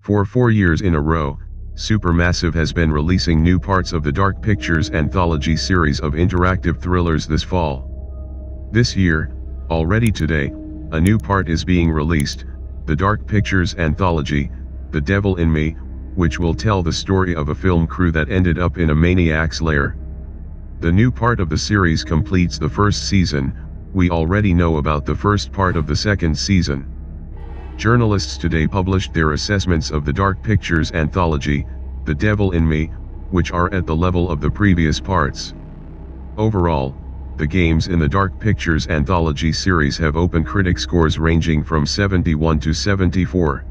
For 4 years in a row, Supermassive has been releasing new parts of the Dark Pictures anthology series of interactive thrillers this fall. This year, already today, a new part is being released, the Dark Pictures anthology, The Devil in Me, which will tell the story of a film crew that ended up in a maniac's lair. The new part of the series completes the first season. We already know about the first part of the second season. Journalists today published their assessments of the Dark Pictures anthology, The Devil in Me, which are at the level of the previous parts. Overall, the games in the Dark Pictures anthology series have open critic scores ranging from 71 to 74.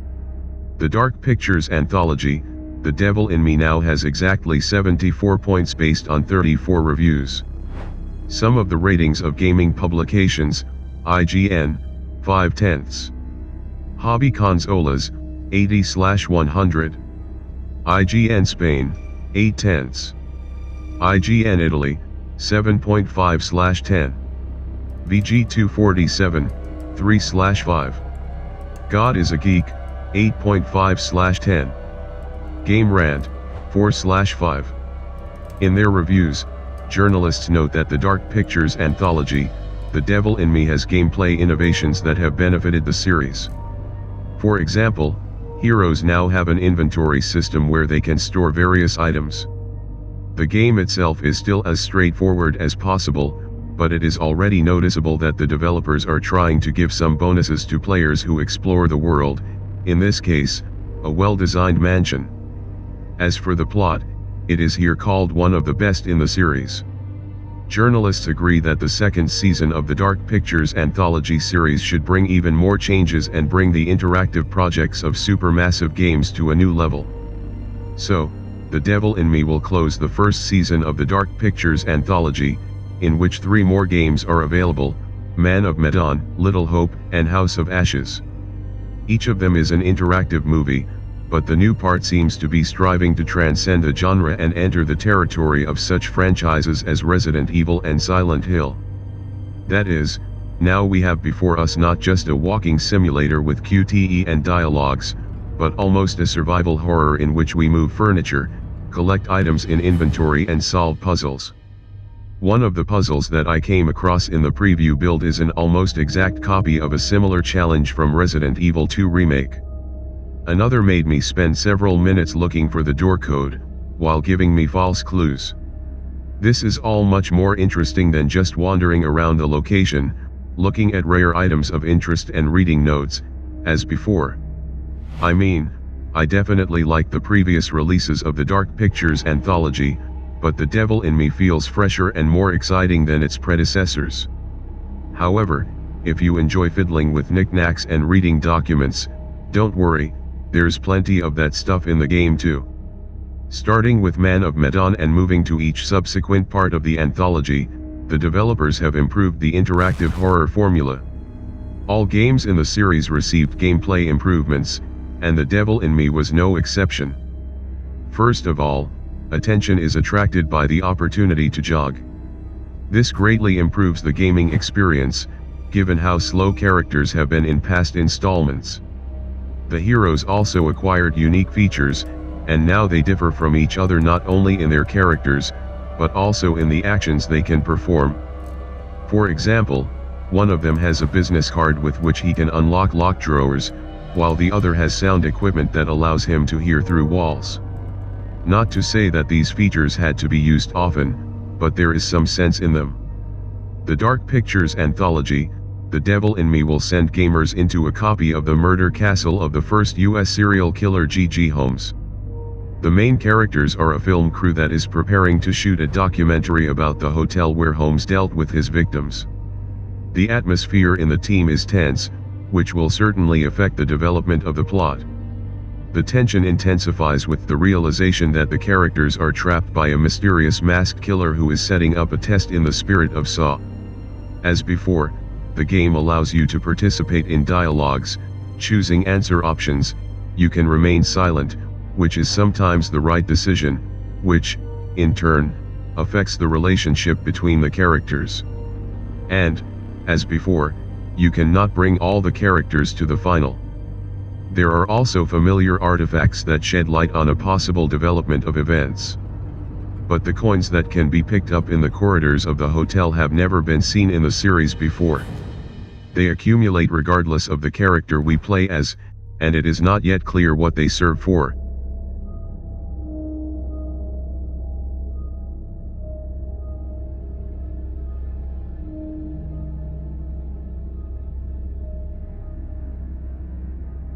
The Dark Pictures anthology, The Devil in Me now has exactly 74 points based on 34 reviews. Some of the ratings of gaming publications: IGN, 5/10. Hobby Consolas, 80/100. IGN Spain, 8/10. IGN Italy, 7.5/10. VG247, 3/5. God is a Geek, 8.5/10. Game Rant, 4/5. In their reviews, journalists note that the Dark Pictures anthology, The Devil in Me has gameplay innovations that have benefited the series. For example, heroes now have an inventory system where they can store various items. The game itself is still as straightforward as possible, but it is already noticeable that the developers are trying to give some bonuses to players who explore the world, in this case, a well-designed mansion. As for the plot, it is here called one of the best in the series. Journalists agree that the second season of the Dark Pictures anthology series should bring even more changes and bring the interactive projects of Supermassive Games to a new level. So, The Devil in Me will close the first season of the Dark Pictures anthology, in which 3 more games are available: Man of Medan, Little Hope, and House of Ashes. Each of them is an interactive movie, but the new part seems to be striving to transcend the genre and enter the territory of such franchises as Resident Evil and Silent Hill. That is, now we have before us not just a walking simulator with QTE and dialogues, but almost a survival horror in which we move furniture, collect items in inventory and solve puzzles. One of the puzzles that I came across in the preview build is an almost exact copy of a similar challenge from Resident Evil 2 Remake. Another made me spend several minutes looking for the door code, while giving me false clues. This is all much more interesting than just wandering around the location, looking at rare items of interest and reading notes, as before. I mean, I definitely like the previous releases of the Dark Pictures anthology, but The Devil in Me feels fresher and more exciting than its predecessors. However, if you enjoy fiddling with knickknacks and reading documents, don't worry, there's plenty of that stuff in the game too. Starting with Man of Medan and moving to each subsequent part of the anthology, the developers have improved the interactive horror formula. All games in the series received gameplay improvements, and The Devil in Me was no exception. First of all, attention is attracted by the opportunity to jog. This greatly improves the gaming experience, given how slow characters have been in past installments. The heroes also acquired unique features, and now they differ from each other not only in their characters, but also in the actions they can perform. For example, one of them has a business card with which he can unlock locked drawers, while the other has sound equipment that allows him to hear through walls. Not to say that these features had to be used often, but there is some sense in them. The Dark Pictures anthology, The Devil in Me, will send gamers into a copy of the murder castle of the first US serial killer G.G. Holmes. The main characters are a film crew that is preparing to shoot a documentary about the hotel where Holmes dealt with his victims. The atmosphere in the team is tense, which will certainly affect the development of the plot. The tension intensifies with the realization that the characters are trapped by a mysterious masked killer who is setting up a test in the spirit of Saw. As before, the game allows you to participate in dialogues, choosing answer options. You can remain silent, which is sometimes the right decision, which, in turn, affects the relationship between the characters. And, as before, you cannot bring all the characters to the final. There are also familiar artifacts that shed light on a possible development of events. But the coins that can be picked up in the corridors of the hotel have never been seen in the series before. They accumulate regardless of the character we play as, and it is not yet clear what they serve for,